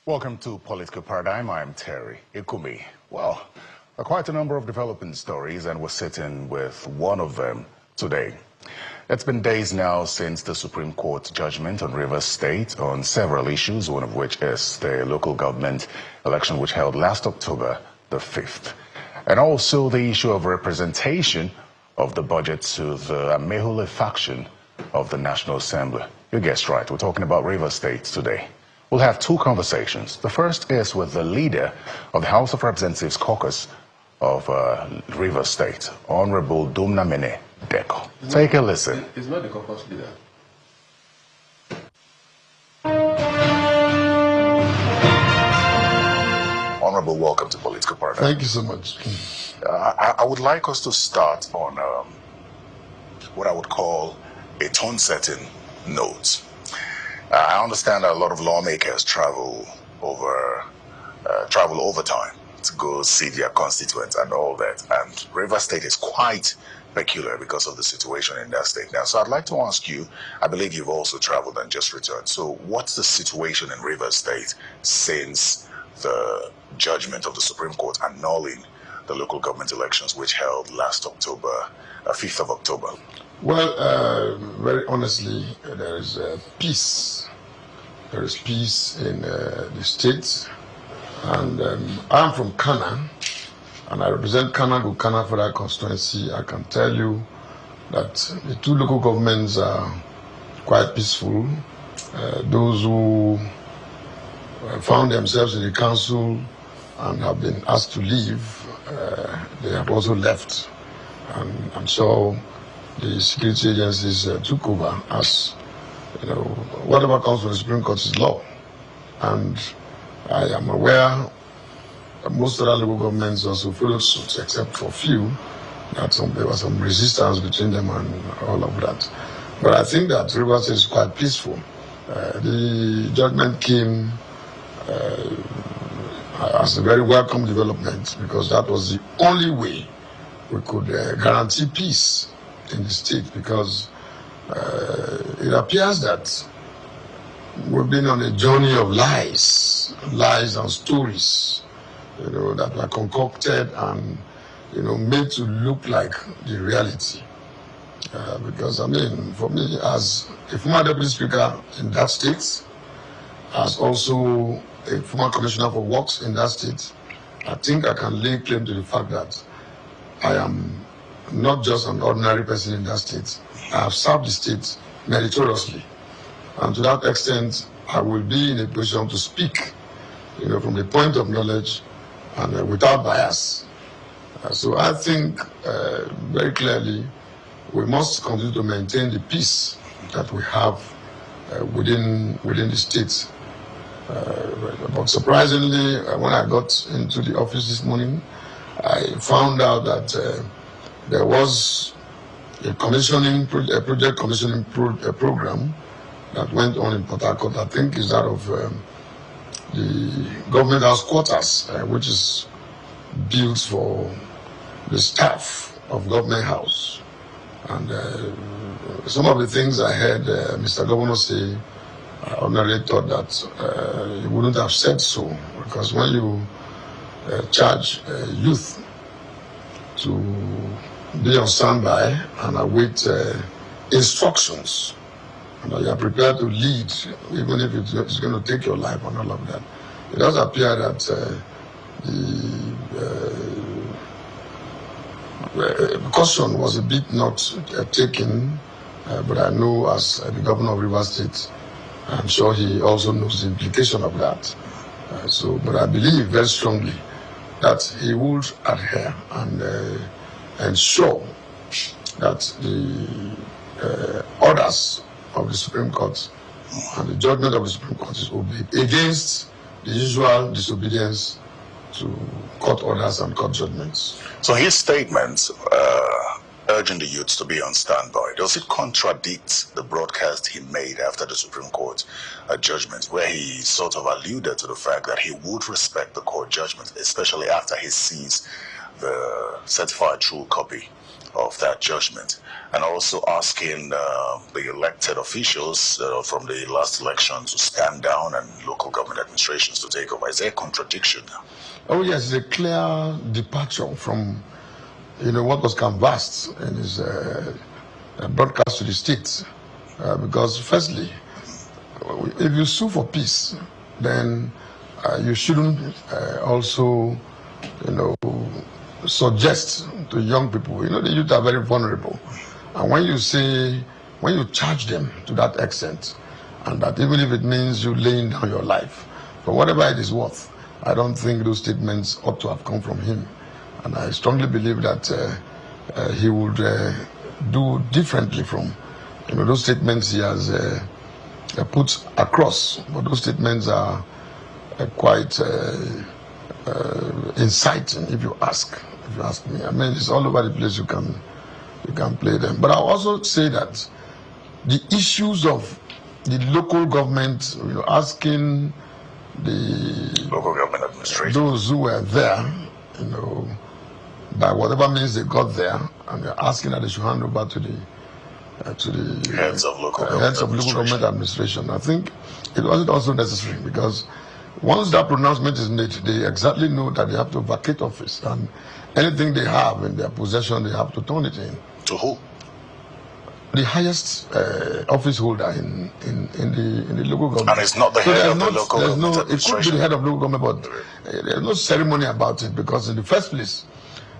Welcome to Political Paradigm. I'm Terry Ikumi. Well, quite a number of developing stories, and we're sitting with one of them today. It's been days now since the Supreme Court judgment on Rivers State on several issues, one of which is the local government election which held last October the 5th. And also the issue of representation of the budget to the Amehule faction of the National Assembly. You guessed right, we're talking about Rivers State today. We'll have two conversations. The first is with the leader of the House of Representatives caucus of Rivers State, Honorable Dumnamene Deko. Take a listen. It's not the caucus leader. Honorable, welcome to Political Paradigm. Thank you so much. I would like us to start on what I would call a tone-setting note. I understand that a lot of lawmakers travel overtime to go see their constituents and all that. And Rivers State is quite peculiar because of the situation in that state now. So I'd like to ask you, I believe you've also traveled and just returned. So what's the situation in Rivers State since the judgment of the Supreme Court annulling the local government elections which held last October, 5th of October? Well, very honestly, there is peace. There is peace in the state. And I'm from Kana, and I represent Kana Federal Constituency. I can tell you that the two local governments are quite peaceful. Those who found themselves in the council and have been asked to leave, they have also left. And I'm sure the security agencies took over as, whatever comes from the Supreme Court is law. And I am aware that most other local governments also followed suit, except for a few, that there was some resistance between them and all of that. But I think that Rivers is quite peaceful. The judgment came as a very welcome development, because that was the only way we could guarantee peace in the state, because it appears that we've been on a journey of lies and stories, that were concocted and, made to look like the reality. Because, for me, as a former deputy speaker in that state, as also a former commissioner for works in that state, I think I can lay claim to the fact that I am not just an ordinary person in that state. I have served the state meritoriously. And to that extent, I will be in a position to speak, from the point of knowledge and without bias. So I think very clearly we must continue to maintain the peace that we have within the state. But surprisingly, when I got into the office this morning, I found out that there was a project commissioning program that went on in Port Harcourt. I think is that of the government house quarters, which is built for the staff of government house. And some of the things I heard Mr. Governor say, I ordinarily thought that he wouldn't have said so, because when you charge youth to be on standby and await instructions, and you are prepared to lead, even if it's going to take your life and all of that. It does appear that the caution was a bit not taken, but I know as the governor of Rivers State, I'm sure he also knows the implication of that. But I believe very strongly that he would adhere and ensure that the orders of the Supreme Court and the judgment of the Supreme Court is obeyed against the usual disobedience to court orders and court judgments. So his statement urging the youths to be on standby, does it contradict the broadcast he made after the Supreme Court judgment, where he sort of alluded to the fact that he would respect the court judgment, especially after he sees the certified true copy of that judgment, and also asking the elected officials from the last election to stand down and local government administrations to take over. Is there a contradiction now? Oh yes, it's a clear departure from what was canvassed in his broadcast to the states. Because firstly, if you sue for peace, then you shouldn't also, suggest to young people. The youth are very vulnerable, and when you charge them to that extent, and that even if it means you laying down your life for whatever it is worth, I don't think those statements ought to have come from him, and I strongly believe that he would do differently from those statements he has put across. But those statements are quite inciting, if you ask me. I mean, it's all over the place. You can play them. But I'll also say that the issues of the local government, asking the local government administration, those who were there, by whatever means they got there, and they're asking that they should hand over to the heads of local government administration. I think it wasn't also necessary, because once that pronouncement is made, they exactly know that they have to vacate office, and anything they have in their possession, they have to turn it in. To who? The highest office holder in the local government. And it's not the head of the local government administration. It could be the head of local government, but there's no ceremony about it, because in the first place,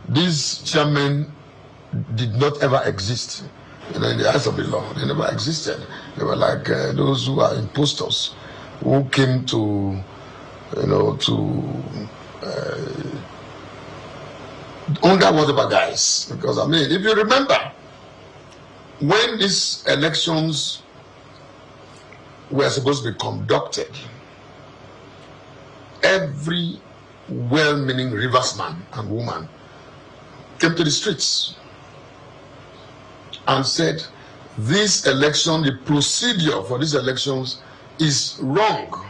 these chairmen did not ever exist. In the eyes of the law, they never existed. They were like those who are impostors, who came to, under whatever guise. Because if you remember, when these elections were supposed to be conducted, every well-meaning Riversman and woman came to the streets and said, this election, the procedure for these elections is wrong.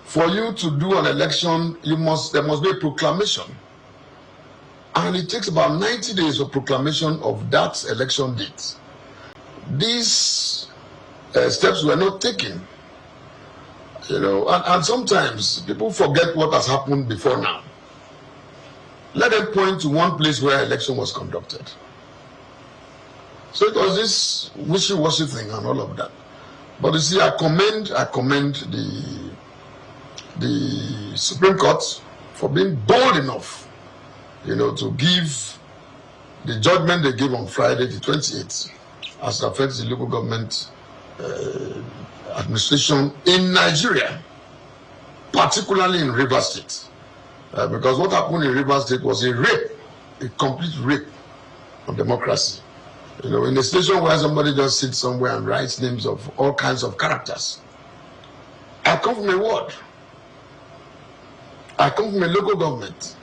For you to do an election, there must be a proclamation. And it takes about 90 days of proclamation of that election date. These steps were not taken. And sometimes people forget what has happened before now. Let them point to one place where election was conducted. So it was this wishy-washy thing and all of that. But you see, I commend the Supreme Court for being bold enough, to give the judgment they gave on Friday, the 28th, as it affects the local government administration in Nigeria, particularly in Rivers State. Because what happened in Rivers State was a rape, a complete rape of democracy. In a station where somebody just sits somewhere and writes names of all kinds of characters. I come from a ward. I come from a local government.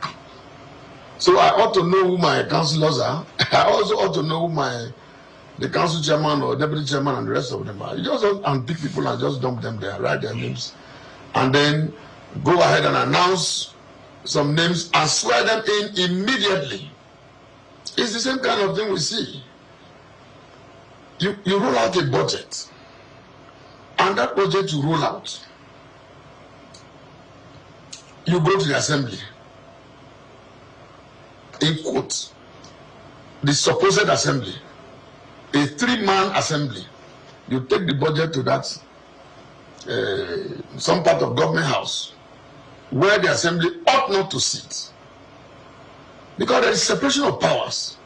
So I ought to know who my councillors are. I also ought to know who the council chairman or deputy chairman and the rest of them are. You just don't unpick people and just dump them there, write their names, and then go ahead and announce some names and swear them in immediately. It's the same kind of thing we see. You roll out a budget, and that budget you roll out, you go to the assembly. In quote, the supposed assembly, a 3-man assembly. You take the budget to that, some part of government house, where the assembly ought not to sit. Because there is separation of powers.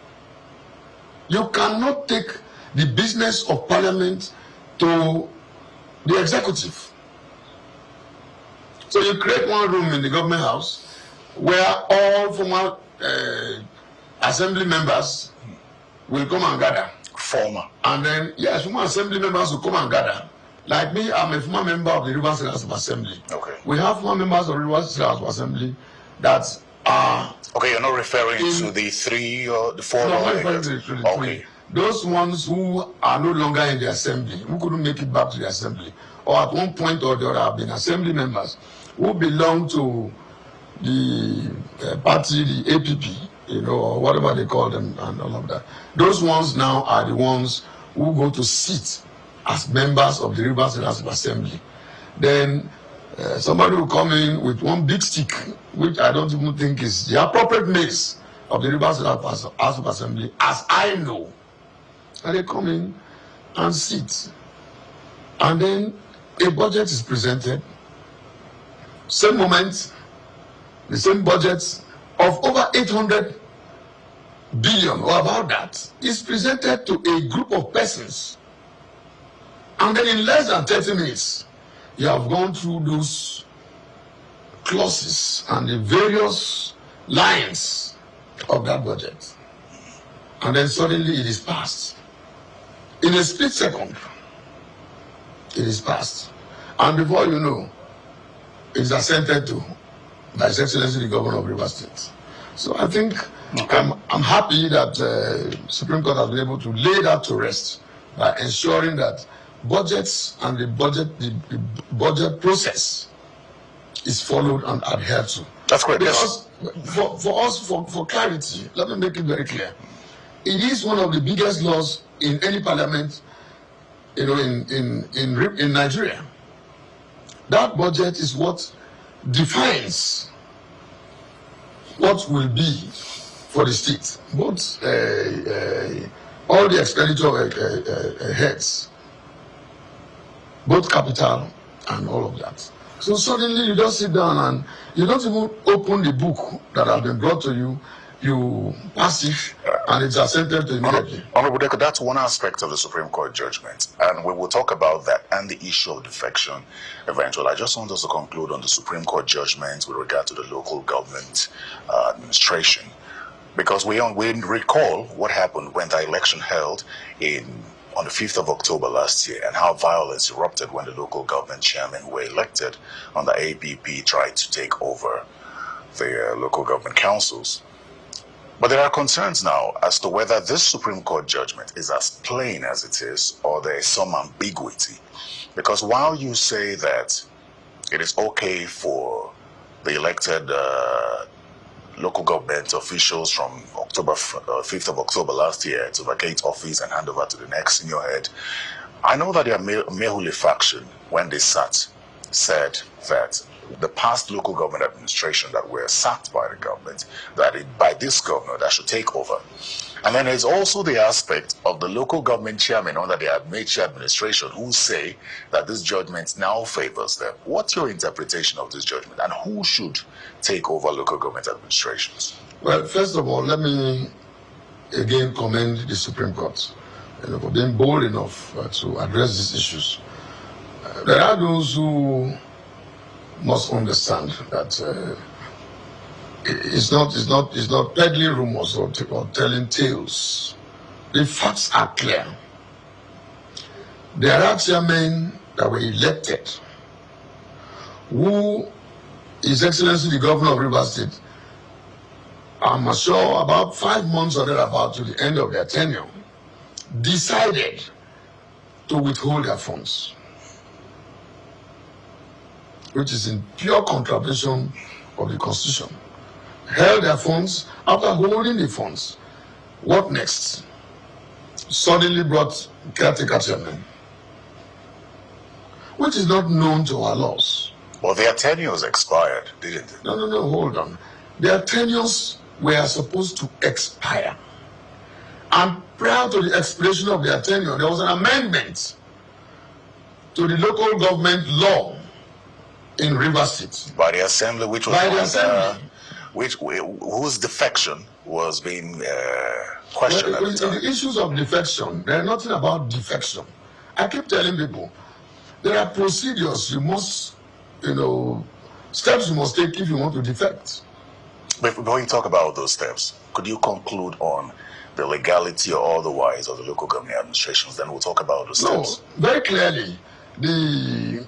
You cannot take the business of parliament to the executive. So you create one room in the government house where all former assembly members will come and gather. Former. And then, yes, former assembly members will come and gather. Like me, I'm a former member of the Rivers State House of Assembly. Okay. We have former members of the Rivers State House of Assembly that are... Okay, you're not referring to the 3 or the 4 lawmakers? No, I'm referring to the okay. 3. Those ones who are no longer in the assembly, who couldn't make it back to the assembly, or at one point or the other have been assembly members, who belong to the party, the APP, or whatever they call them and all of that. Those ones now are the ones who go to sit as members of the Rivers State House of Assembly. Then somebody will come in with one big stick, which I don't even think is the appropriate place of the Rivers State House of Assembly, as I know. And they come in and sit. And then a budget is presented. Same moment, the same budget of over 800 billion or about that is presented to a group of persons. And then in less than 30 minutes, you have gone through those clauses and the various lines of that budget. And then suddenly it is passed. In a split second, it is passed. And before you know, it is assented to by His Excellency the Governor of Rivers State. So I think I'm happy that Supreme Court has been able to lay that to rest by ensuring that budgets and the budget process is followed and adhered to. That's great. Because for clarity, let me make it very clear. It is one of the biggest laws in any parliament, in Nigeria. That budget is what defines what will be for the state, both all the expenditure heads, both capital and all of that. So suddenly you just sit down and you don't even open the book that has been brought to you. You pass it and it's assented to immediately. Honorable Deco, that's one aspect of the Supreme Court judgment, and we will talk about that and the issue of defection eventually. I just want us to conclude on the Supreme Court judgment with regard to the local government administration, because we recall what happened when the election held on the 5th of October last year, and how violence erupted when the local government chairmen were elected and the APP tried to take over the local government councils. But there are concerns now as to whether this Supreme Court judgment is as plain as it is, or there is some ambiguity. Because while you say that it is okay for the elected local government officials from 5th of October last year to vacate office and hand over to the next senior head, I know that the Mehuli faction, when they sat, said that the past local government administration that were sacked by the government, by this governor, that should take over. And then there's also the aspect of the local government chairman under the Amechi administration who say that this judgment now favors them. What's your interpretation of this judgment, and who should take over local government administrations? Well, first of all, let me again commend the Supreme Court for being bold enough to address these issues. There are those who must understand that it's not peddling rumors or telling tales. The facts are clear. There are chairmen that were elected who His Excellency the Governor of Rivers State, I'm sure about 5 months or thereabout to the end of their tenure, decided to withhold their funds, which is in pure contravention of the Constitution. Held their funds. After holding the funds, what next? Suddenly brought caretaker chairman, which is not known to our laws. Well, their tenures expired, didn't it? No, hold on. Their tenures were supposed to expire. And prior to the expiration of their tenure, there was an amendment to the local government law in Rivers State. By the Assembly, which was by the Assembly. Whose defection was being questioned at the time. The issues of defection, there are nothing about defection. I keep telling people, there are procedures you must, steps you must take if you want to defect. But before you talk about those steps, could you conclude on the legality or otherwise of the local government administrations? Then we'll talk about those steps. No, very clearly, the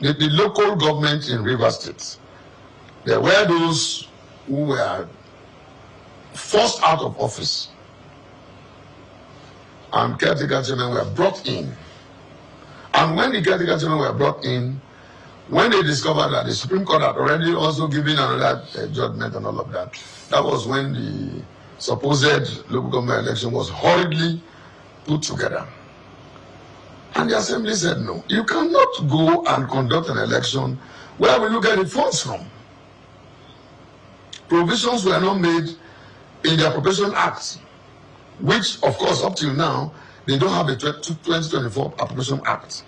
local government in Rivers State, there were those who were forced out of office, and caretaker chairmen were brought in. And when the caretaker chairmen were brought in, when they discovered that the Supreme Court had already also given another judgment and all of that, that was when the supposed local government election was hurriedly put together. And the assembly said, no, you cannot go and conduct an election. Where will you get the funds from? Provisions were not made in the Appropriation Act, which, of course, up till now, they don't have a 2024 Appropriation Act.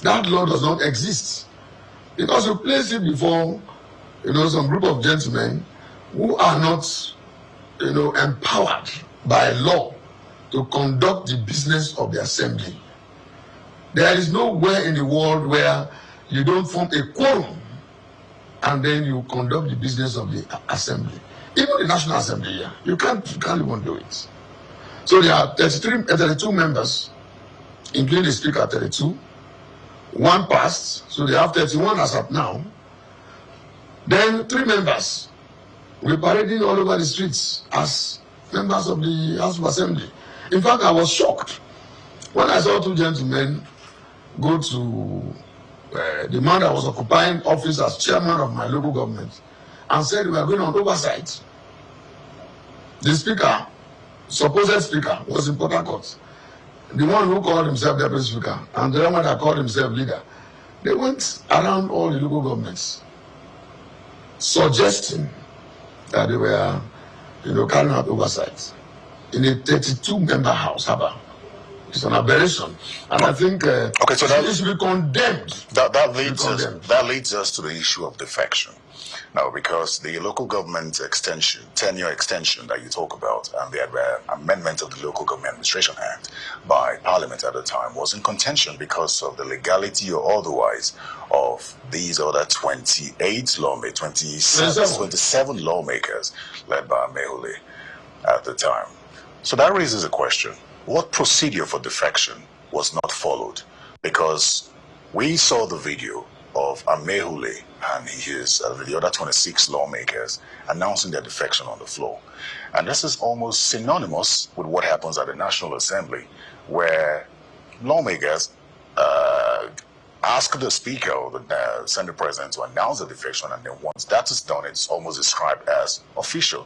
That law does not exist. Because you place it before, some group of gentlemen who are not, empowered by law to conduct the business of the assembly. There is nowhere in the world where you don't form a quorum and then you conduct the business of the assembly. Even the National Assembly here, you can't even do it. So there are 32 members, including the Speaker, 32. One passed, so they have 31 as of now. Then 3 members were parading all over the streets as members of the House of Assembly. In fact, I was shocked when I saw 2 gentlemen go to the man that was occupying office as chairman of my local government and said we are going on oversight. The speaker, supposed speaker, was in Port Harcourt. The one who called himself deputy speaker and the one that called himself leader, they went around all the local governments suggesting that they were, carrying out oversight in a 32-member house. It's an aberration, and I think okay, so that it should be condemned. That leads us to the issue of defection. Now, because the local government extension, 10-year extension that you talk about, and the amendment of the Local Government Administration Act by Parliament at the time was in contention because of the legality or otherwise of these other 27 lawmakers led by Mehule at the time. So that raises a question. What procedure for defection was not followed? Because we saw the video of Amehule and the other 26 lawmakers announcing their defection on the floor. And this is almost synonymous with what happens at the National Assembly, where lawmakers ask the Speaker or the Senate President to announce the defection, and then once that is done, it's almost described as official.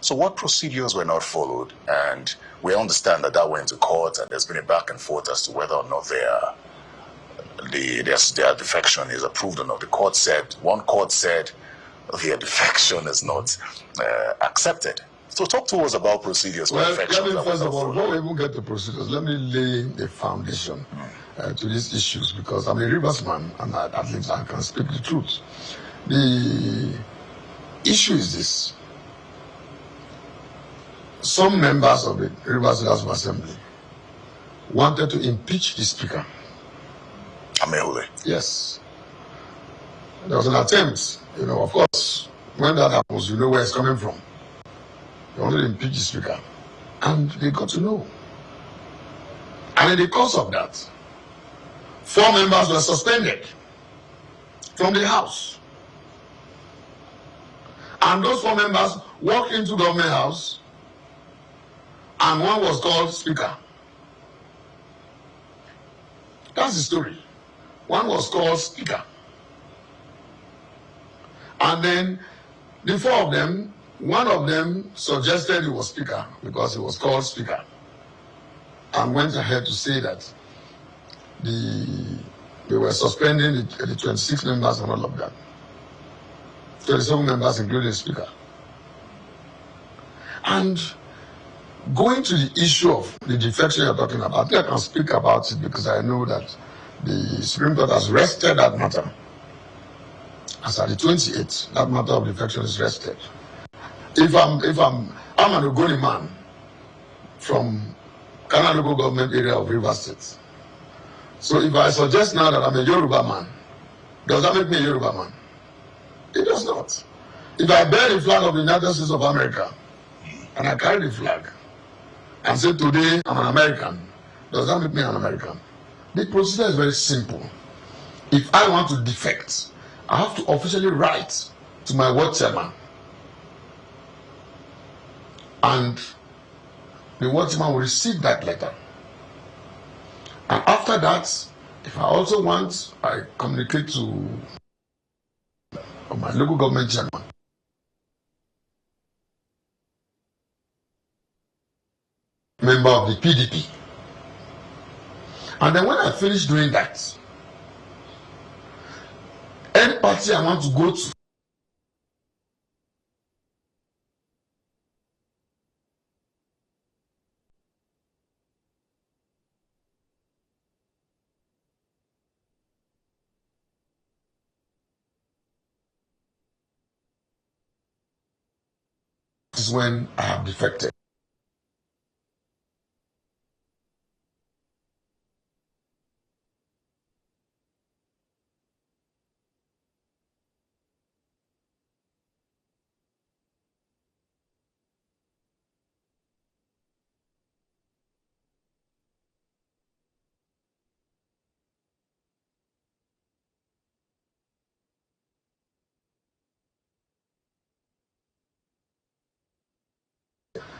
So what procedures were not followed? And we understand that went to court, and there's been a back and forth as to whether or not their defection is approved or not. One court said their defection is not accepted. So talk to us about procedures. Well, let me first of all, before we even get to procedures, let me lay the foundation to these issues, because I'm a Rivers man, and at least I can speak the truth. The issue is this. Some members of the Rivers House of Assembly wanted to impeach the Speaker. Amehule. Yes. There was an attempt, of course, when that happens, you know where it's coming from. They wanted to impeach the Speaker. And they got to know. And in the course of that, 4 members were suspended from the House. And those 4 members walked into Government House, and one was called Speaker. That's the story. One was called Speaker. And then the 4 of them, one of them suggested he was Speaker because he was called Speaker, and went ahead to say that they were suspending the 26 members and all of that. 27 members, including the Speaker. And going to the issue of the defection you're talking about, I think I can speak about it because I know that the Supreme Court has rested that matter. As at the 28th, that matter of defection is rested. I'm an Ogoni man from Kana local government area of Rivers State. So if I suggest now that I'm a Yoruba man, does that make me a Yoruba man? It does not. If I bear the flag of the United States of America and I carry the flag and say today I'm an American, does that make me an American? The procedure is very simple. If I want to defect, I have to officially write to my ward chairman. And the ward chairman will receive that letter. And after that, If I also want, I communicate to my local government chairman. Member of the PDP. And then when I finish doing that, any party I want to go to, is when I have defected.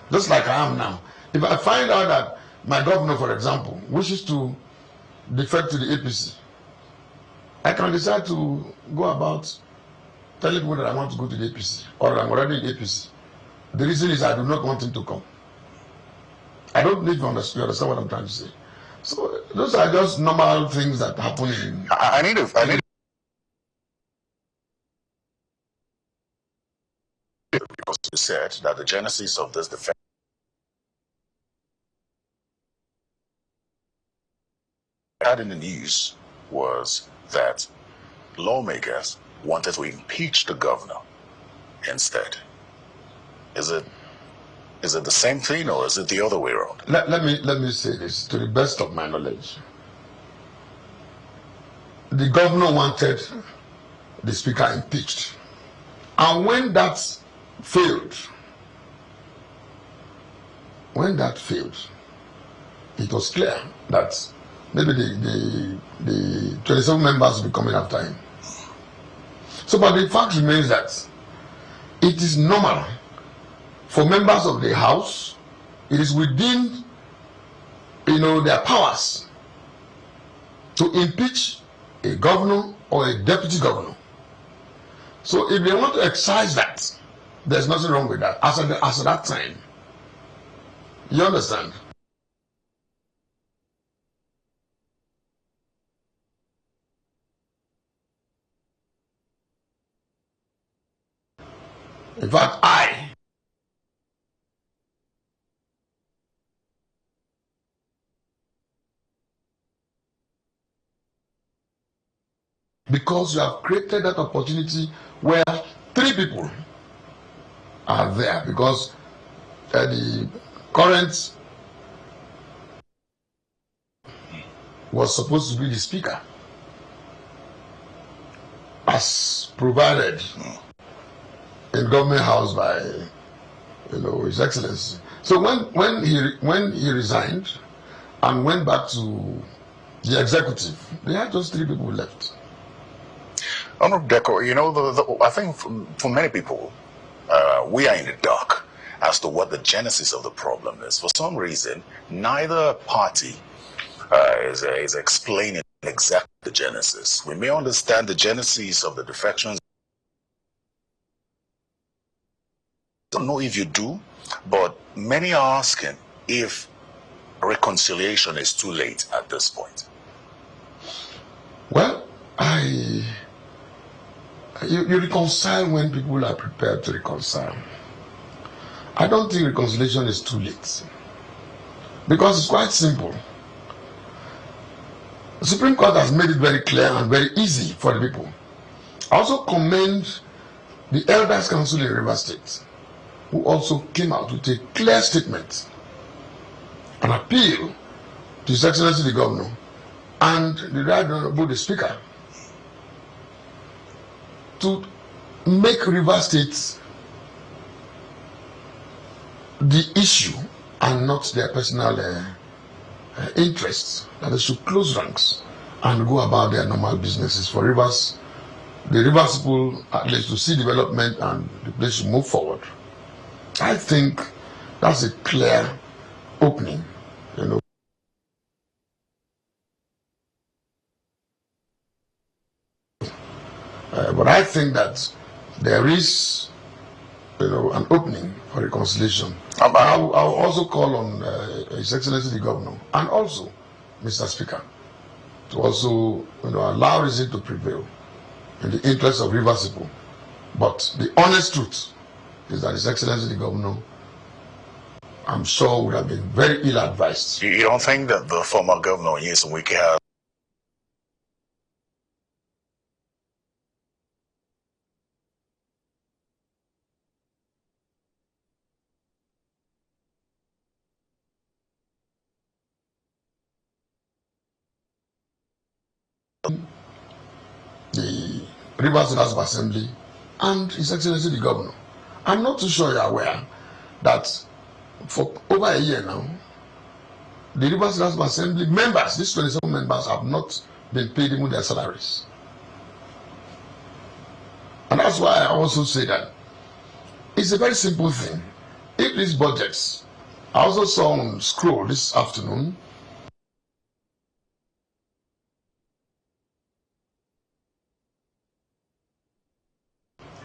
Just like I am now. If I find out that my governor, for example, wishes to defect to the APC, I can decide to go about telling people that I want to go to the APC or I'm already in APC. The reason is I do not want him to come. I don't need to understand what I'm trying to say. So those are just normal things that happen in. I need because you said that the genesis of this defense had in the news was that lawmakers wanted to impeach the governor instead. Is it the same thing or is it the other way around? Let me say this to the best of my knowledge. The governor wanted the speaker impeached. And when that failed, it was clear that maybe the 27 members will be coming after him. So, but the fact remains that it is normal for members of the House, it is within, their powers to impeach a governor or a deputy governor. So if they want to exercise that, there's nothing wrong with that as at that time. You understand? In fact, because you have created that opportunity where 3 people are there, because the current was supposed to be the speaker as provided in government house by His Excellency. So when he resigned and went back to the executive, they had just 3 people left. Honorable Deco, I think for many people, we are in the dark as to what the genesis of the problem is. For some reason, neither party is explaining exactly the genesis. We may understand the genesis of the defections. I don't know if you do, but many are asking if reconciliation is too late at this point. Well, you reconcile when people are prepared to reconcile. I don't think reconciliation is too late, because it's quite simple. The Supreme Court has made it very clear and very easy for the people. I also commend the Elders Council in Rivers State, who also came out with a clear statement, an appeal to His Excellency the Governor and the Right Honorable the Speaker to make Rivers State the issue and not their personal interests, that they should close ranks and go about their normal businesses for Rivers, the Rivers people at least to see development and the place should move forward. I think that's a clear opening, But I think that there is, an opening for reconciliation. I'll also call on His Excellency the Governor and also Mr. Speaker to also, allow reason to prevail in the interest of Rivers people. But the honest truth is that His Excellency the Governor, I'm sure, would have been very ill-advised. You don't think that the former governor, Nyesom Wike, has the Rivers House of Assembly and His Excellency the Governor? I'm not too sure you're aware that for over a year now, the Rivers House of Assembly members, these 27 members, have not been paid even their salaries. And that's why I also say that it's a very simple thing. If these budgets, I also saw on scroll this afternoon,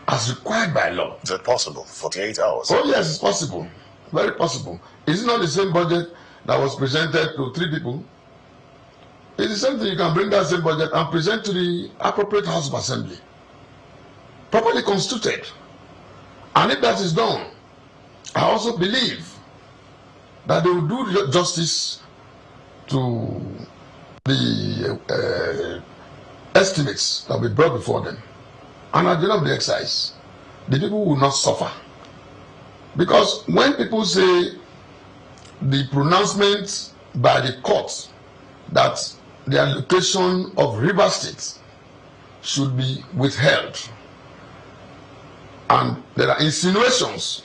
as required by law. Is it possible? 48 hours? Oh yes, it's possible. Very possible. Is it not the same budget that was presented to 3 people? It's the same thing. You can bring that same budget and present to the appropriate House of Assembly, properly constituted. And if that is done, I also believe that they will do justice to the estimates that will be brought before them. And at the end of the exercise, the people will not suffer. Because when people say the pronouncement by the court that the allocation of River State should be withheld, and there are insinuations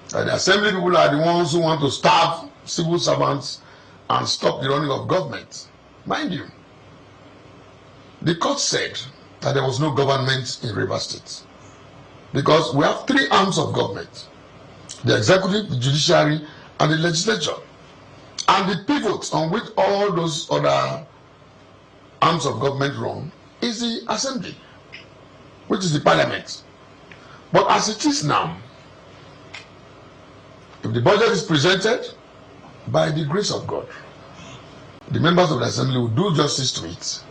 that the assembly people are the ones who want to starve civil servants and stop the running of government. Mind you, the court said that there was no government in River State because we have 3 arms of government: the executive, the judiciary, and the legislature. And the pivot on which all those other arms of government run is the assembly, which is the parliament. But as it is now, if the budget is presented, by the grace of God, the members of the assembly will do justice to it,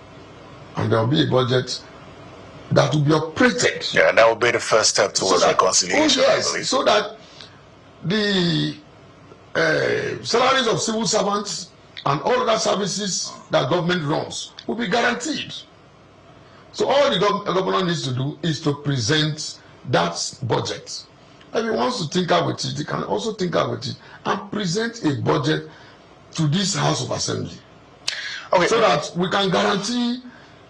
and there will be a budget that will be operated. Yeah, and that will be the first step towards reconciliation. Oh yes, so that the salaries of civil servants and all other services that government runs will be guaranteed. So all the governor needs to do is to present that budget. If he wants to tinker with it, he can also tinker with it and present a budget to this House of Assembly. Okay. So that we can guarantee,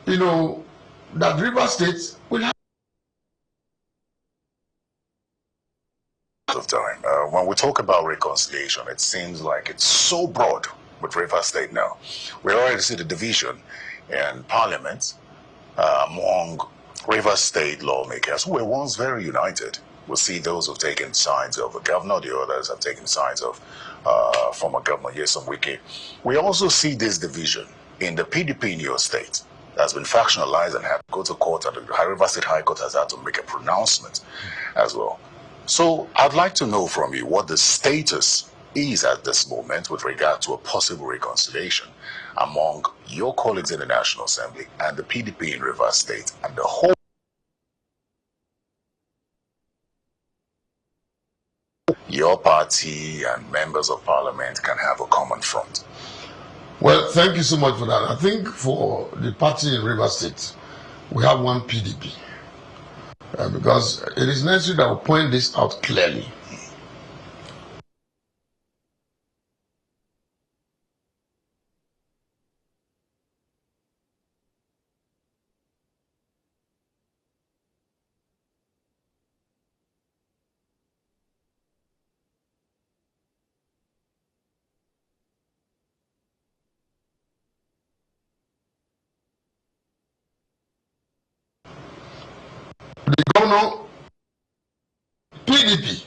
that River State will have of time. When we talk about reconciliation, it seems like it's so broad with River State now. We already see the division in Parliament among River State lawmakers who were once very united. We'll see those who've taken sides of the governor, the others have taken sides of former Governor Nyesom Wike. We also see this division in the PDP in your state that's been factionalized and had to go to court, and the River State High Court has had to make a pronouncement as well. So I'd like to know from you what the status is at this moment with regard to a possible reconciliation among your colleagues in the National Assembly and the PDP in River State, and the whole your party and members of parliament can have a common front. Well, thank you so much for that. I think for the party in River State, we have one PDP. Because it is necessary that we point this out clearly. The governor, PDP,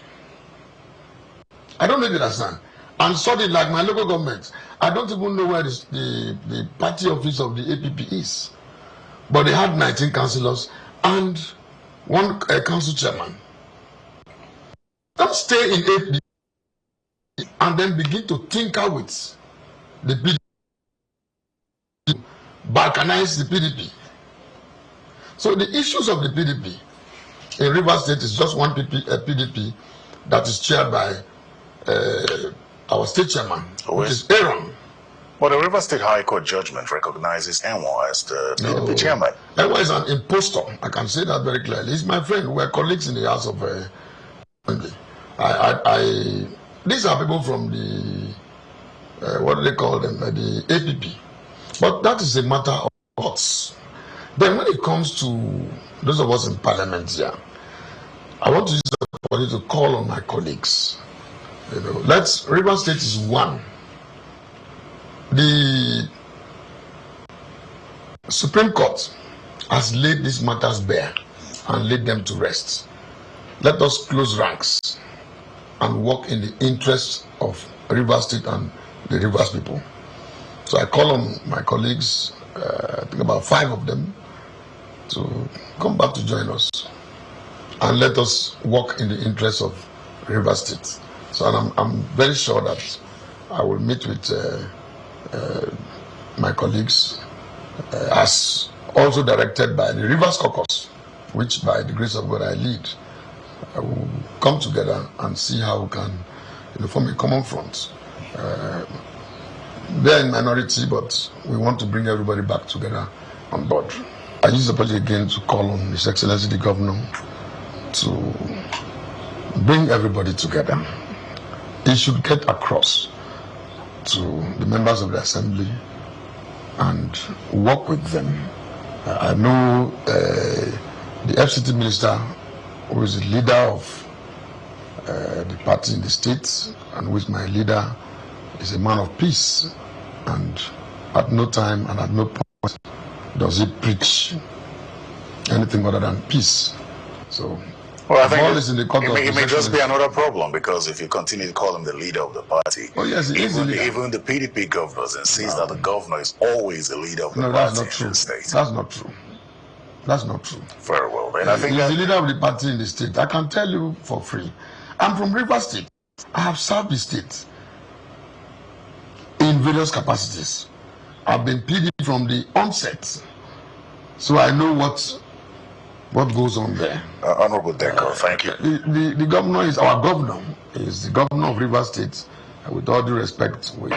I don't know if you understand. And suddenly, like my local government, I don't even know where the party office of the APP is. But they had 19 councillors and one council chairman. Don't stay in APC and then begin to tinker with the PDP, balkanize the PDP. So the issues of the PDP in Rivers State is just one PDP that is chaired by our state chairman, which is Aaron. But the Rivers State High Court judgment recognizes Enwa as the PDP chairman. Enwa is an impostor. I can say that very clearly. He's my friend. We're colleagues in the House of these are people from the what do they call them? The APP. But that is a matter of thoughts. Then when it comes to those of us in parliament here, I want to use the opportunity to call on my colleagues. You know, Rivers State is one. The Supreme Court has laid these matters bare and laid them to rest. Let us close ranks and work in the interest of Rivers State and the Rivers people. So I call on my colleagues, I think about 5 of them, to come back to join us and let us work in the interest of Rivers State. So I'm very sure that I will meet with my colleagues as also directed by the Rivers Caucus, which by the grace of God I lead. I will come together and see how we can form a common front. They're in minority, but we want to bring everybody back together on board. I use the opportunity again to call on His Excellency the Governor to bring everybody together. He should get across to the members of the Assembly and work with them. I know the FCT Minister, who is the leader of the party in the state, and who is my leader, is a man of peace, and at no time and at no point does he preach anything other than peace. So, well, I think it may just be another problem, because if you continue to call him the leader of the party, even the PDP governors insist that the governor is always the leader of the party in the state. That's not true. That's not true. Very well, then. I think he's the leader of the party in the state. I can tell you for free. I'm from Rivers State. I have served the state in various capacities. I've been PDP from the onset, so I know what goes on there. Honorable Deco, thank you. The governor is our governor. Is the governor of Rivers State. With all due respect, we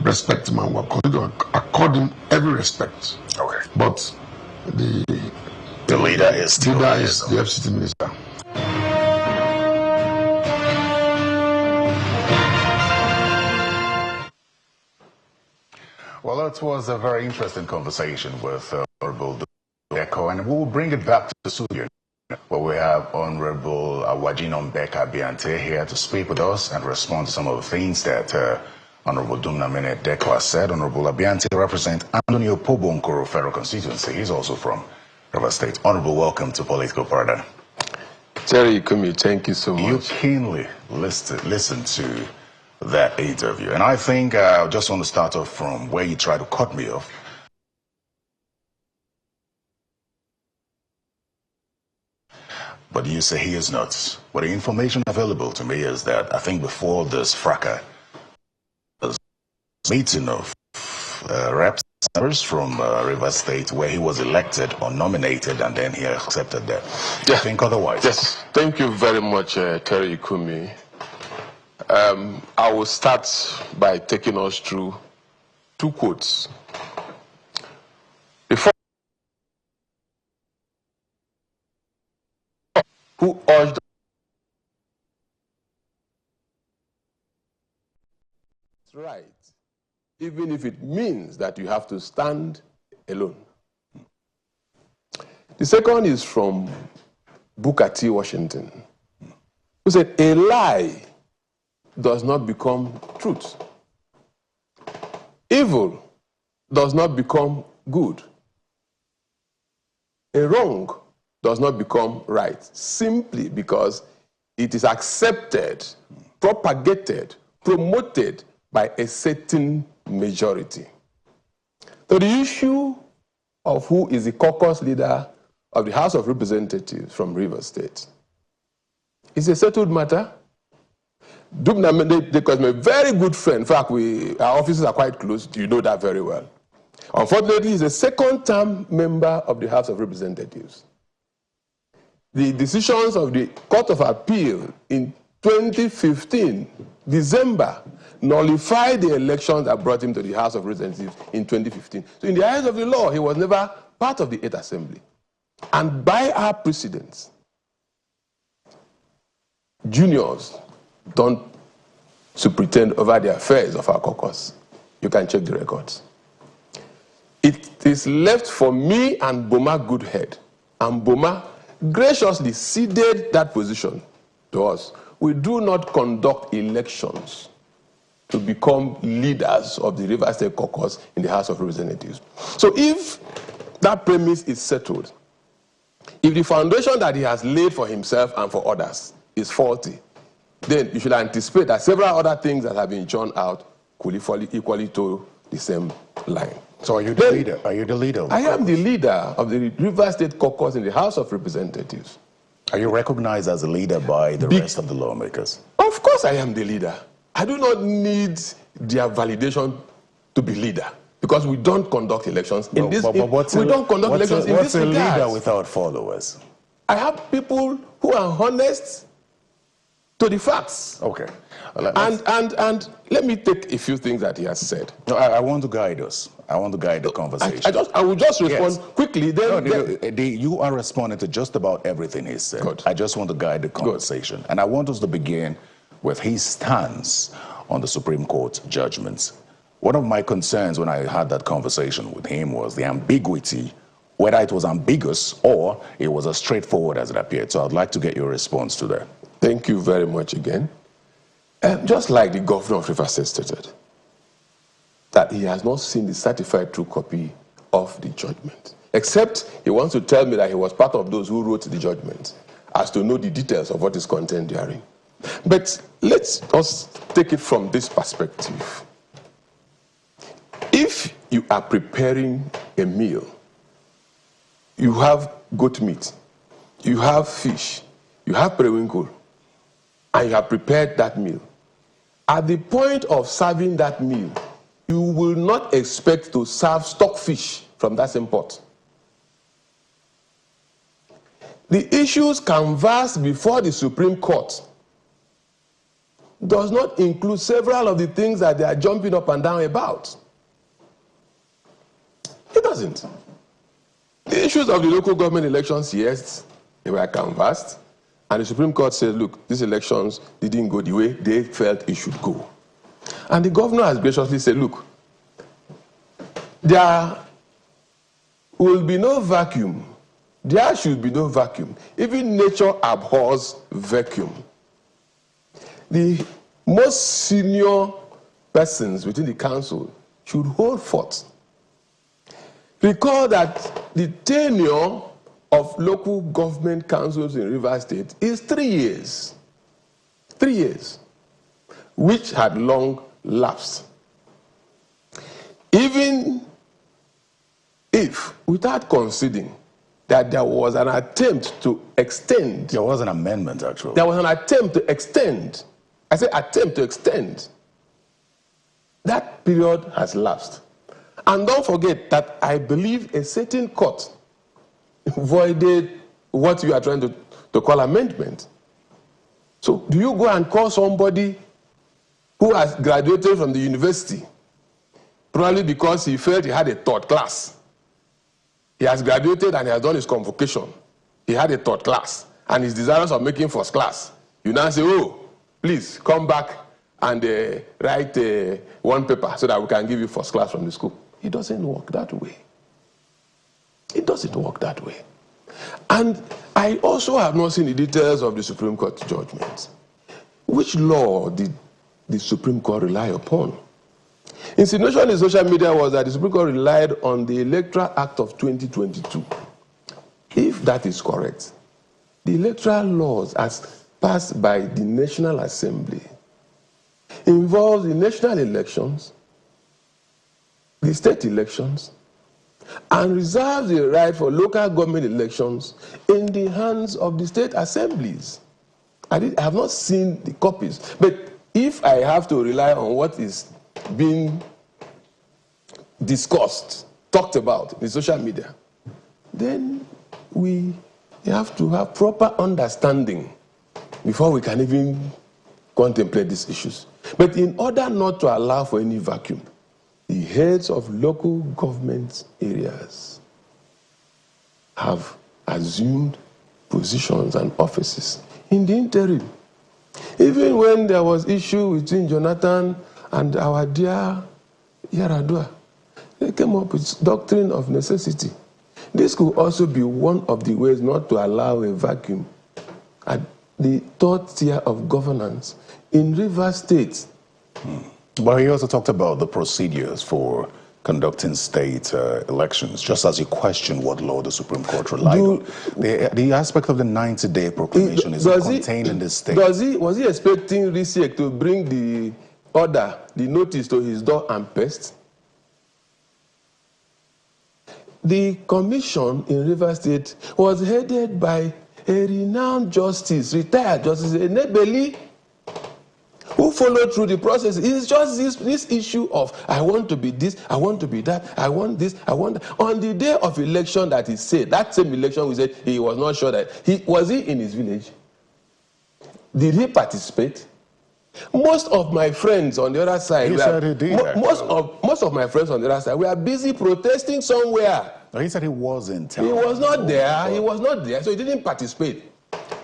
respect him and we'll continue to accord him every respect. Okay. But the leader is still the FCT Minister. Well, that was a very interesting conversation with Honorable Deco, and we will bring it back to the studio, where we have Honorable Awajinon Beka Biante here to speak with us and respond to some of the things that Honorable Dumnamene Deco has said. Honorable Abiante represents Antonio Pobonkoro Federal Constituency. He's also from Rivers State. Honorable, welcome to Political Paradigm. Terry Ikumi, thank you so much. You keenly listened to that interview, and I think I just want to start off from where you try to cut me off. But you say he is not. But the information available to me is that I think before this fracas, meeting of reps from Rivers State where he was elected or nominated, and then he accepted that. Yeah. I think otherwise. Yes, thank you very much, Terry Ikumi. I will start by taking us through 2 quotes. Before, who urged right, even if it means that you have to stand alone. The second is from Booker T. Washington, who said, a lie does not become truth. Evil does not become good. A wrong does not become right simply because it is accepted, propagated, promoted by a certain majority. So the issue of who is the caucus leader of the House of Representatives from Rivers State. It's a settled matter. Dubna, because my very good friend, in fact, our offices are quite close, you know that very well. Unfortunately, he's a second-term member of the House of Representatives. The decisions of the Court of Appeal in 2015, December, nullified the elections that brought him to the House of Representatives in 2015. So in the eyes of the law, he was never part of the 8th Assembly. And by our precedents, juniors don't superintend over the affairs of our caucus. You can check the records. It is left for me and Boma Goodhead, and Boma graciously ceded that position to us. We do not conduct elections to become leaders of the Rivers State caucus in the House of Representatives. So if that premise is settled, if the foundation that he has laid for himself and for others is faulty, then you should anticipate that several other things that have been churned out could equally to the same line. So are you the leader? Are you the leader? I am the leader of the Rivers State caucus in the House of Representatives. Are you recognized as a leader by the rest of the lawmakers? Of course I am the leader. I do not need their validation to be leader, because we don't conduct elections in this. We don't conduct elections in this regard. What's a leader without followers? I have people who are honest to the facts. Okay. And let me take a few things that he has said. No, I want to guide us. I want to guide the conversation. I will just respond quickly. You are responding to just about everything he said. Good. I just want to guide the conversation. Good. And I want us to begin with his stance on the Supreme Court judgments. One of my concerns when I had that conversation with him was the ambiguity, whether it was ambiguous or it was as straightforward as it appeared. So I'd like to get your response to that. Thank you very much again. Just like the governor of Rivers State stated, that he has not seen the certified true copy of the judgment, except he wants to tell me that he was part of those who wrote the judgment, as to know the details of what is contained therein. But let's us take it from this perspective. If you are preparing a meal, you have goat meat, you have fish, you have periwinkle, and you have prepared that meal. At the point of serving that meal, you will not expect to serve stockfish from that same pot. The issues canvassed before the Supreme Court does not include several of the things that they are jumping up and down about. It doesn't. The issues of the local government elections, yes, they were canvassed. And the Supreme Court said, look, these elections didn't go the way they felt it should go. And the governor has graciously said, look, there will be no vacuum. There should be no vacuum. Even nature abhors vacuum. The most senior persons within the council should hold forth. Recall that the tenure of local government councils in Rivers State is 3 years. 3 years, which had long lapsed. Even if, without conceding that there was an attempt to extend. There was an amendment, actually. There was an attempt to extend. I say attempt to extend. That period has lapsed. And don't forget that I believe a certain court voided what you are trying to call amendment. So do you go and call somebody who has graduated from the university, probably because he felt he had a third class? He has graduated and he has done his convocation. He had a third class and he's desirous of making first class. You now say, oh, please come back and write one paper so that we can give you first class from the school. It doesn't work that way. It doesn't work that way. And I also have not seen the details of the Supreme Court judgments. Which law did the Supreme Court rely upon? Insinuation in social media was that the Supreme Court relied on the Electoral Act of 2022. If that is correct, the electoral laws as passed by the National Assembly involves the national elections, the state elections, and reserves the right for local government elections in the hands of the state assemblies. I have not seen the copies, but if I have to rely on what is being discussed, talked about in social media, then we have to have proper understanding before we can even contemplate these issues. But in order not to allow for any vacuum, the heads of local government areas have assumed positions and offices in the interim. Even when there was issue between Jonathan and our dear Yaradua, they came up with doctrine of necessity. This could also be one of the ways not to allow a vacuum at the third tier of governance in Rivers State. But he also talked about the procedures for conducting state elections, just as you question what law the Supreme Court relied on. The aspect of the 90-day proclamation is contained in this state. Was he expecting RISIEC to bring the order, the notice to his door and pest? The commission in Rivers State was headed by a renowned justice, retired Justice Enebeli, who followed through the process. It's just this issue of, I want to be this, I want to be that, I want this, I want that. On the day of election that he said, that same election we said he was not sure that, was he in his village? Did he participate? Most of my friends on the other side, most of my friends on the other side were busy protesting somewhere. No, he said he was in town. He was not there. He was not there, so he didn't participate.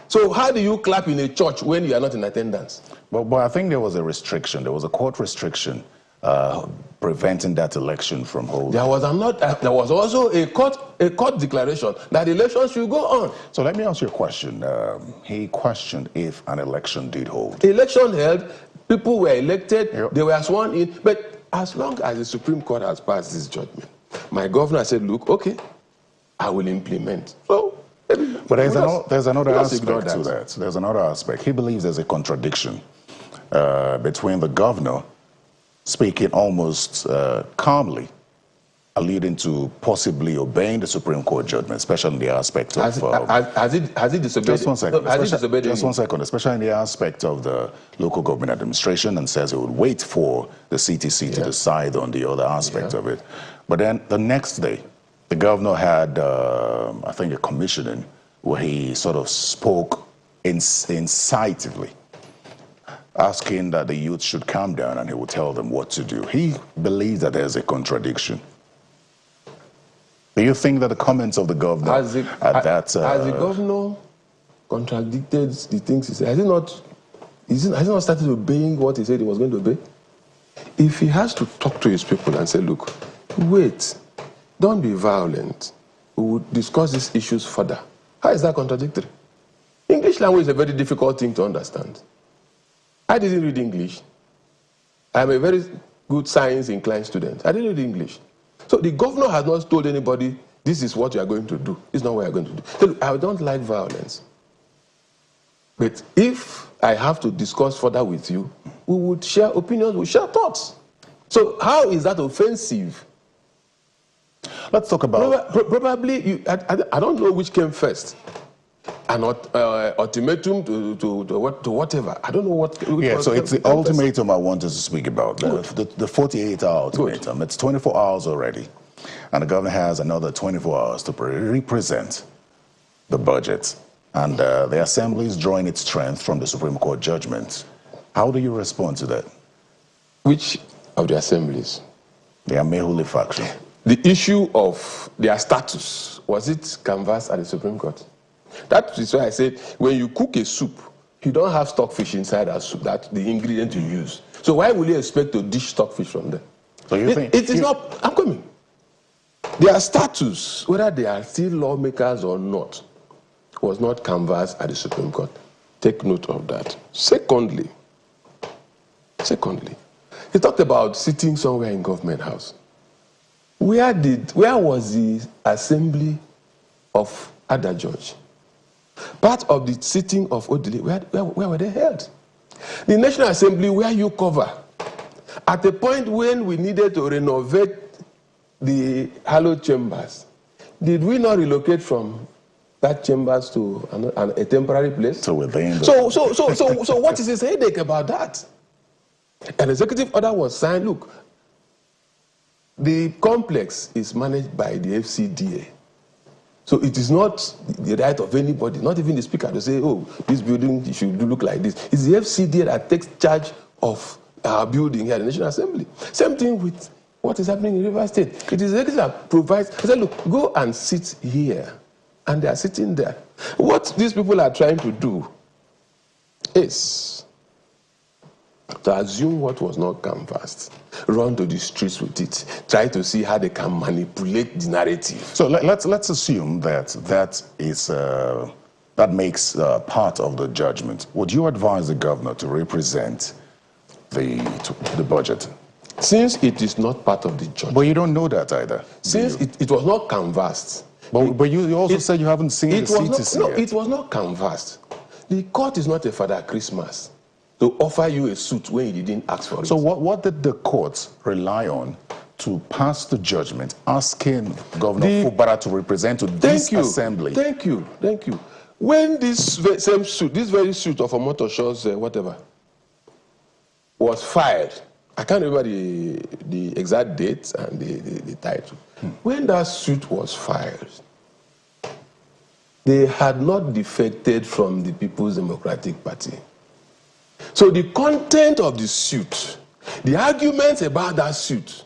So how do you clap in a church when you are not in attendance? But I think there was a restriction. There was a court restriction preventing that election from holding. There was also a court declaration that elections should go on. So let me ask you a question. He questioned if an election did hold. Election held, people were elected, they were sworn in, but as long as the Supreme Court has passed this judgment, my governor said, look, okay, I will implement. So, but there's another aspect to that. There's another aspect. He believes there's a contradiction between the governor speaking almost calmly, alluding to possibly obeying the Supreme Court judgment, especially in the aspect of... Has he disobeyed? Just one second. Just 1 second. Especially in the aspect of the local government administration, and says he would wait for the CTC to decide on the other aspect of it. But then the next day, the governor had, I think, a commissioning where he sort of spoke incisively, asking that the youth should calm down and he would tell them what to do. He believes that there's a contradiction. Do you think that the comments of the governor has the governor contradicted the things he said? Has he not started obeying what he said he was going to obey? If he has to talk to his people and say, look, wait, don't be violent, we will discuss these issues further. How is that contradictory? English language is a very difficult thing to understand. I didn't read English. I'm a very good science-inclined student. I didn't read English. So the governor has not told anybody, this is what you are going to do. This is not what you are going to do. So look, I don't like violence. But if I have to discuss further with you, we would share opinions, we share thoughts. So how is that offensive? Let's talk about... Probably, I don't know which came first. An ultimatum to whatever. I don't know what... Yeah, so it's the ultimatum I wanted to speak about, the 48-hour ultimatum. It's 24 hours already, and the governor has another 24 hours to represent the budget. And the assembly is drawing its strength from the Supreme Court judgment. How do you respond to that? Which of the assemblies? The Amehuli faction. The issue of their status, was it canvassed at the Supreme Court? That is why I said, when you cook a soup, you don't have stockfish inside that soup, that's the ingredient you use. So why would you expect to dish stockfish from there? So you think... It is not... I'm coming. Their status, whether they are still lawmakers or not, was not canvassed at the Supreme Court. Take note of that. Secondly, he talked about sitting somewhere in Government House. Where was the assembly of Ada George? Part of the sitting of Odile, where were they held? The National Assembly, where you cover, at a point when we needed to renovate the hallowed chambers, did we not relocate from that chambers to a temporary place? So within So what is his headache about that? An executive order was signed. Look, the complex is managed by the FCDA. So it is not the right of anybody, not even the speaker, to say, oh, this building should look like this. It's the FCDA that takes charge of our building here at the National Assembly. Same thing with what is happening in River State. It is the executive that provides. I said, look, go and sit here. And they are sitting there. What these people are trying to do is to assume what was not canvassed, run to the streets with it, try to see how they can manipulate the narrative. So let's assume that that makes part of the judgment. Would you advise the governor to represent the budget? Since it is not part of the judgment. But you don't know that either. Since it was not canvassed. But you also said you haven't seen the CTC No, yet. it was not canvassed. The court is not a Father Christmas to offer you a suit when you didn't ask for it. So what did the court rely on to pass the judgment asking Governor Fubara to represent to this assembly? Thank you. When this same suit, this very suit of Omotoshaw's whatever, was filed, I can't remember the exact date and the title. When that suit was filed, they had not defected from the People's Democratic Party. So the content of the suit, the arguments about that suit,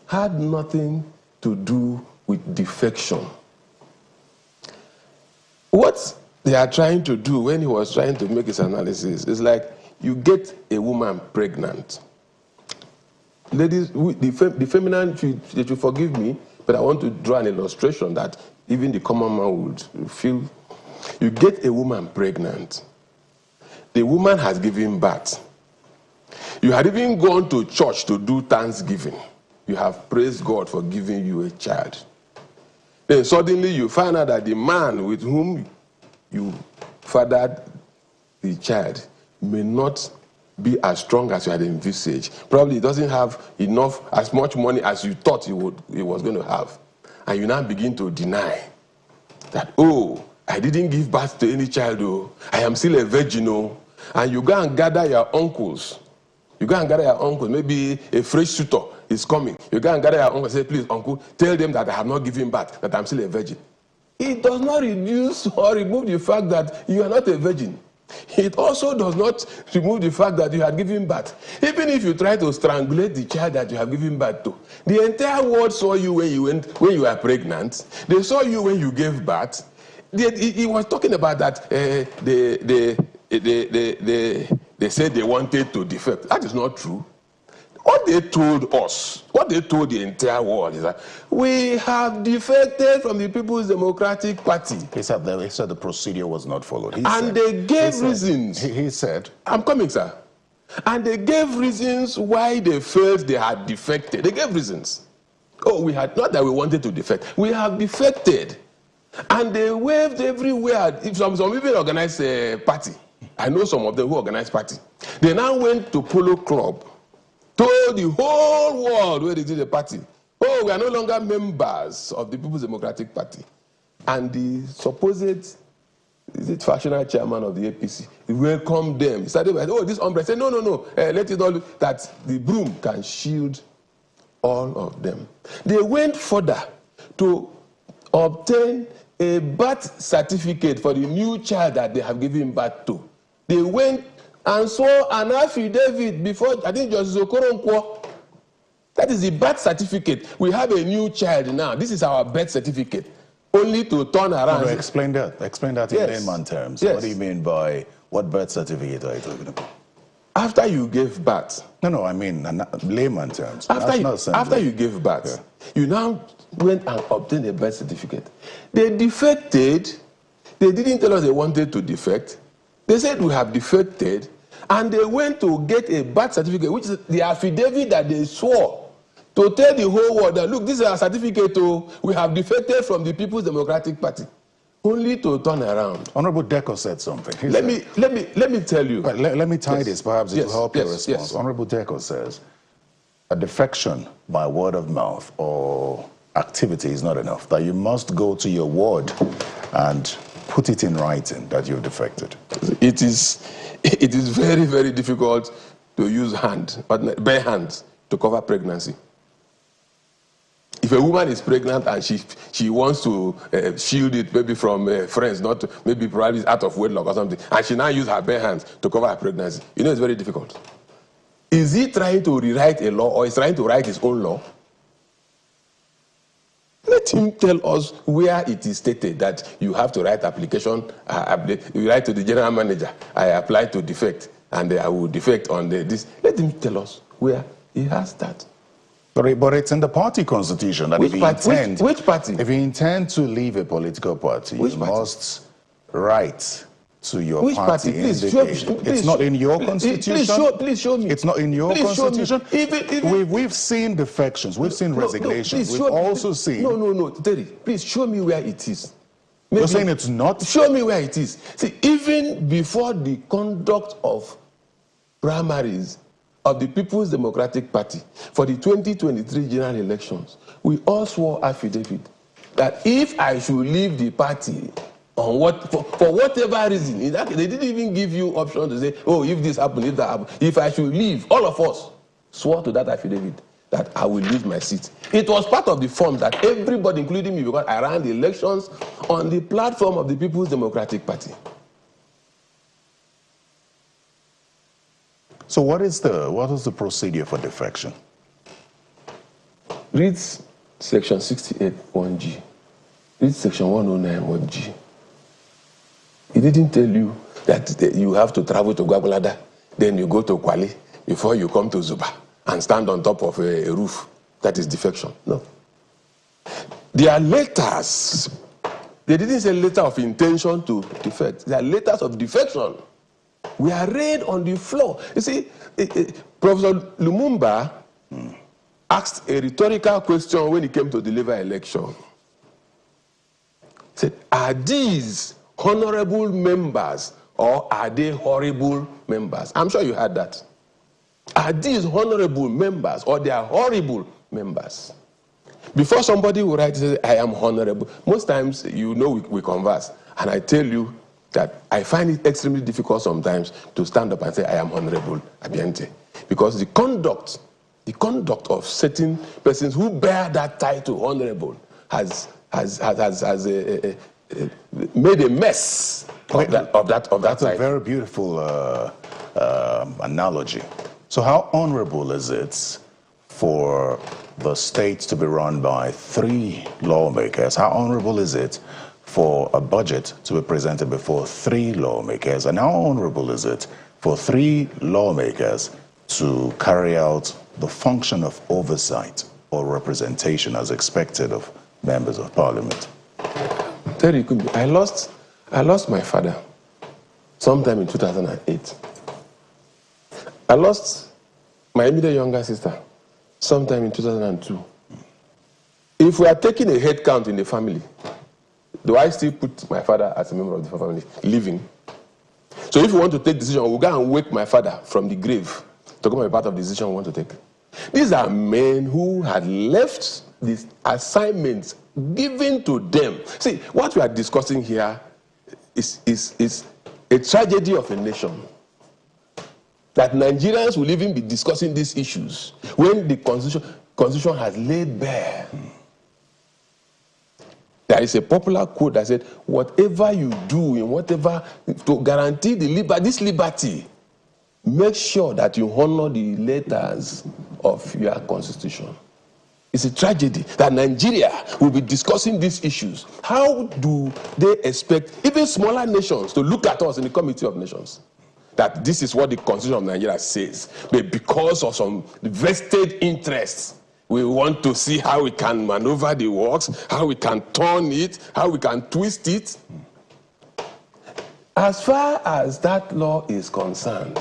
had nothing to do with defection. What they are trying to do when he was trying to make his analysis is like you get a woman pregnant. Ladies, the feminine, they should forgive me, but I want to draw an illustration that even the common man would feel. You get a woman pregnant. The woman has given birth. You had even gone to church to do thanksgiving. You have praised God for giving you a child. Then suddenly you find out that the man with whom you fathered the child may not be as strong as you had envisaged. Probably he doesn't have as much money as you thought he was going to have. And you now begin to deny that, oh, I didn't give birth to any child, oh, I am still a virgin, oh. And you go and gather your uncles. Maybe a fresh suitor is coming. You go and gather your uncle and say, please, uncle, tell them that I have not given birth, that I'm still a virgin. It does not reduce or remove the fact that you are not a virgin. It also does not remove the fact that you had given birth. Even if you try to strangulate the child that you have given birth to, the entire world saw you when you were pregnant. They saw you when you gave birth. He was talking about that they said they wanted to defect. That is not true. What they told us, what they told the entire world is that we have defected from the People's Democratic Party. He said the procedure was not followed. They gave reasons. He said, I'm coming, sir. And they gave reasons why they felt they had defected. They gave reasons. Oh, not that we wanted to defect. We have defected. And they waved everywhere. Some even organized a party. I know some of them who organized party. They now went to Polo Club, told the whole world where they did the party, oh, we are no longer members of the People's Democratic Party. And the supposed factional chairman of the APC welcomed them. He started by, oh, this umbrella. Said, no, let it all, that the broom can shield all of them. They went further to obtain a birth certificate for the new child that they have given birth to. They went and saw an affidavit before, I think Justice Okoronkwo. That is the birth certificate. We have a new child now. This is our birth certificate. Only to turn around. No, explain that. Explain that in layman terms. Yes. What do you mean by what birth certificate are you talking about? After you gave birth. No, I mean layman terms. After you gave birth, you now went and obtained a birth certificate. They defected. They didn't tell us they wanted to defect. They said we have defected, and they went to get a birth certificate, which is the affidavit that they swore to tell the whole world that, look, this is our certificate, we have defected from the People's Democratic Party, only to turn around. Honorable Deco said something. Let me tell you. Let me tie this, perhaps it will help your response. Yes. Honorable Deco says, a defection by word of mouth or activity is not enough, that you must go to your ward and put it in writing that you've defected? It is very, very difficult to use bare hands to cover pregnancy. If a woman is pregnant and she wants to shield it maybe from friends, not to, maybe probably out of wedlock or something, and she now uses her bare hands to cover her pregnancy, you know it's very difficult. Is he trying to rewrite a law or is trying to write his own law? Let him tell us where it is stated that you have to write application, you write to the general manager, I apply to defect, and I will defect on this. Let him tell us where he has that. But it's in the party constitution that which party? If you intend to leave a political party, you must write to your which party. Please it's not in your constitution. Please show me. It's not in your constitution. We've seen defections. We've seen resignations. We've also seen. No, Terry. Please show me where it is. You're saying it's not? Show me where it is. See, even before the conduct of primaries of the People's Democratic Party for the 2023 general elections, we all swore affidavit that if I should leave the party on for whatever reason, they didn't even give you option to say, oh, if this happened, if that happened. If I should leave, all of us swore to that affidavit that I will lose my seat. It was part of the form that everybody, including me, because I ran the elections on the platform of the People's Democratic Party. So what is the procedure for defection? Read section 68 1G. Read section 109 1G. He didn't tell you that you have to travel to Gwagwalada, then you go to Kwale before you come to Zuba and stand on top of a roof. That is defection. No. There are letters. They didn't say letter of intention to defect. They are letters of defection. We are read on the floor. You see, Professor Lumumba asked a rhetorical question when he came to deliver a lecture. He said, are these honorable members or are they horrible members? I'm sure you heard that. Are these honorable members or they are horrible members? Before somebody will write, say, I am honorable. Most times, you know, we converse, and I tell you that I find it extremely difficult sometimes to stand up and say, I am honorable Abiente. Because the conduct of certain persons who bear that title, honorable, has made a mess of that That's title. a very beautiful analogy. So how honorable is it for the state to be run by 3 lawmakers? How honorable is it for a budget to be presented before 3 lawmakers? And how honorable is it for 3 lawmakers to carry out the function of oversight or representation as expected of members of parliament? Terry, I lost my father sometime in 2008. I lost my immediate younger sister sometime in 2002. If we are taking a head count in the family, do I still put my father as a member of the family living? So if you want to take decision, we'll go and wake my father from the grave to come be part of the decision we want to take. These are men who had left these assignments given to them. See, what we are discussing here is a tragedy of a nation. That Nigerians will even be discussing these issues when the constitution has laid bare. There is a popular quote that said, whatever you do in whatever, to guarantee this liberty, make sure that you honor the letters of your constitution. It's a tragedy that Nigeria will be discussing these issues. How do they expect even smaller nations to look at us in the Committee of Nations? That this is what the Constitution of Nigeria says. But because of some vested interests, we want to see how we can maneuver the works, how we can turn it, how we can twist it. As far as that law is concerned,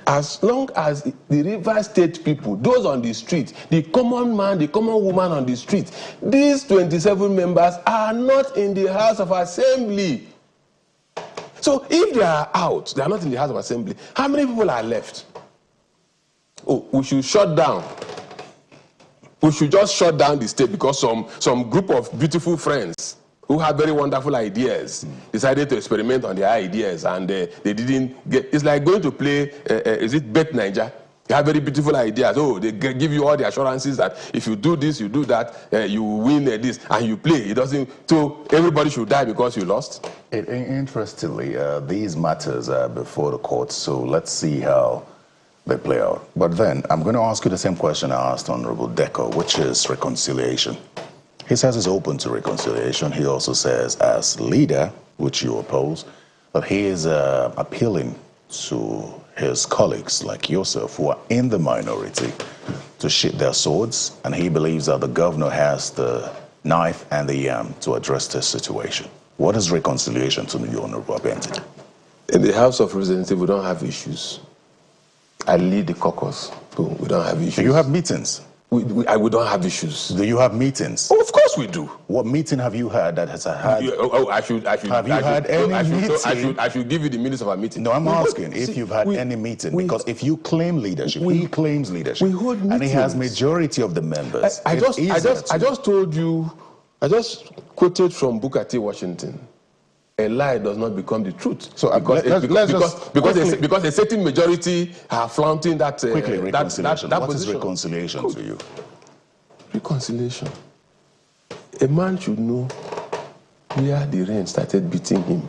as long as the River State people, those on the street, the common man, the common woman on the street, these 27 members are not in the House of Assembly. So if they are out, they are not in the House of Assembly, how many people are left? Oh, we should shut down we should just shut down the state because some group of beautiful friends who have very wonderful ideas decided to experiment on their ideas, and they didn't get. It's like going to play, is it Bet Niger? You have very beautiful ideas. Oh, they give you all the assurances that if you do this, you do that, you win this, and you play. It doesn't. So everybody should die because you lost. Interestingly, these matters are before the courts, so let's see how they play out. But then I'm going to ask you the same question I asked Honorable Deco, which is reconciliation. He says he's open to reconciliation. He also says, as leader, which you oppose, that he is appealing to his colleagues like yourself who are in the minority to sheath their swords, and he believes that the governor has the knife and the yam to address this situation. What is reconciliation to you, Honorable Abente? In the House of Representatives, we don't have issues. I lead the caucus, so we don't have issues. Do you have meetings? We don't have issues. Do you have meetings? Oh, of course we do. What meeting have you had that has had? I should. Have you had any meeting? I should give you the minutes of our meeting. No, I'm asking if you've had any meeting, because if you claim leadership, he claims leadership, and he has majority of the members. I just told you. I just quoted from Booker T. Washington. A lie does not become the truth. So because a certain majority are flaunting that. Quickly, reconciliation. That what position. Is reconciliation to you? Reconciliation. A man should know where the rain started beating him.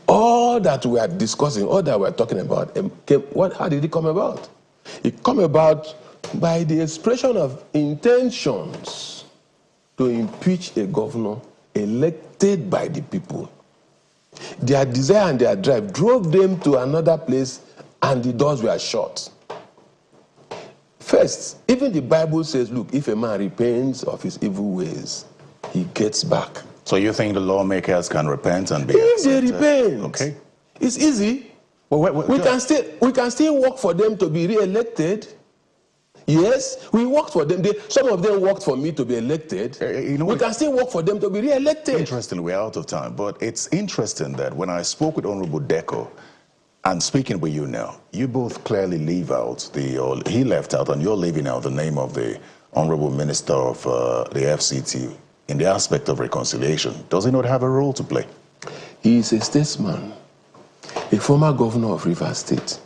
All that we are discussing, all that we are talking about, how did it come about? It came about by the expression of intentions to impeach a governor elected by the people. Their desire and their drive drove them to another place, and the doors were shut. First, even the Bible says, look, if a man repents of his evil ways, he gets back. So you think the lawmakers can repent and be If they repent, okay, it's easy. Well, we can still work for them to be re-elected. Yes, we worked for them. Some of them worked for me to be elected. We can still work for them to be re-elected. Interestingly, we're out of time, but it's interesting that when I spoke with Honorable Deco, and speaking with you now, you both clearly leave out he left out, and you're leaving out the name of the Honorable Minister of the FCT in the aspect of reconciliation. Does he not have a role to play? He is a statesman, a former governor of Rivers State,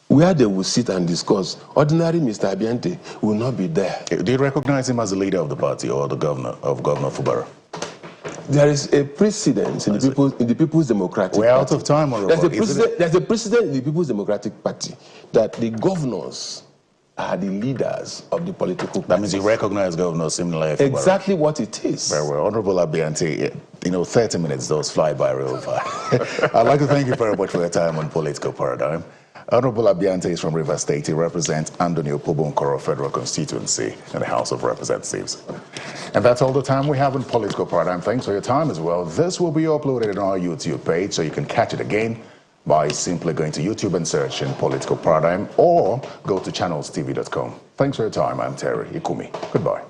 where they will sit and discuss. Ordinary Mr. Abiante will not be there. Do you recognize him as the leader of the party or the governor Fubara? There is a precedent in the People's Democratic Party. We're out of time, Honorable. There's a precedent in the People's Democratic Party that the governors are the leaders of the political party. That means you recognize Governor Simile Fubara. Exactly what it is. Very well. Honorable Abiante, 30 minutes does fly by real fast. I'd like to thank you very much for your time on Political Paradigm. Honorable Abiante is from Rivers State. He represents Andoni Opobonkoro Federal Constituency in the House of Representatives. And that's all the time we have on Political Paradigm. Thanks for your time as well. This will be uploaded on our YouTube page, so you can catch it again by simply going to YouTube and searching Political Paradigm, or go to channelstv.com. Thanks for your time. I'm Terry Ikumi. Goodbye.